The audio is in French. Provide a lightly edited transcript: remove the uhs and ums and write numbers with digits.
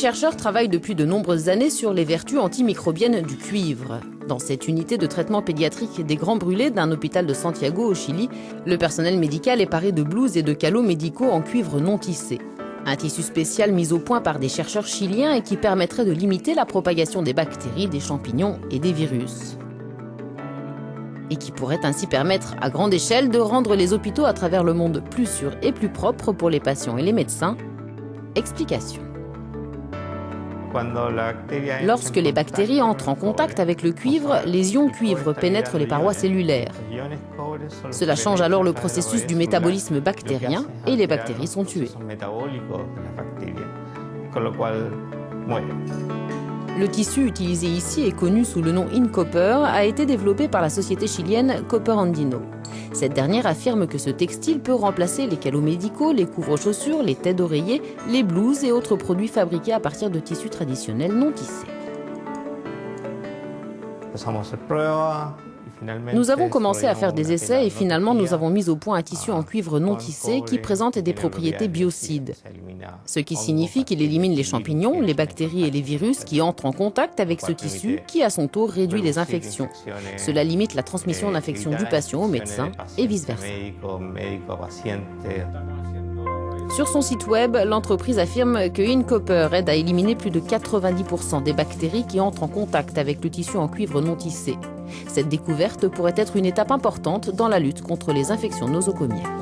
chercheurs travaillent depuis de nombreuses années sur les vertus antimicrobiennes du cuivre. Dans cette unité de traitement pédiatrique des Grands Brûlés d'un hôpital de Santiago au Chili, le personnel médical est paré de blouses et de calots médicaux en cuivre non tissé. Un tissu spécial mis au point par des chercheurs chiliens et qui permettrait de limiter la propagation des bactéries, des champignons et des virus. Et qui pourrait ainsi permettre à grande échelle de rendre les hôpitaux à travers le monde plus sûrs et plus propres pour les patients et les médecins. Explication. Lorsque les bactéries entrent en contact avec le cuivre, les ions cuivre pénètrent les parois cellulaires. Cela change alors le processus du métabolisme bactérien et les bactéries sont tuées. Le tissu utilisé ici et connu sous le nom InCopper a été développé par la société chilienne Copper Andino. Cette dernière affirme que ce textile peut remplacer les calots médicaux, les couvre-chaussures, les têtes d'oreiller, les blouses et autres produits fabriqués à partir de tissus traditionnels non tissés. Nous avons commencé à faire des essais et finalement nous avons mis au point un tissu en cuivre non tissé qui présente des propriétés biocides. Ce qui signifie qu'il élimine les champignons, les bactéries et les virus qui entrent en contact avec ce tissu qui à son tour réduit les infections. Cela limite la transmission d'infections du patient au médecin et vice-versa. Sur son site web, l'entreprise affirme que InCopper aide à éliminer plus de 90% des bactéries qui entrent en contact avec le tissu en cuivre non tissé. Cette découverte pourrait être une étape importante dans la lutte contre les infections nosocomiales.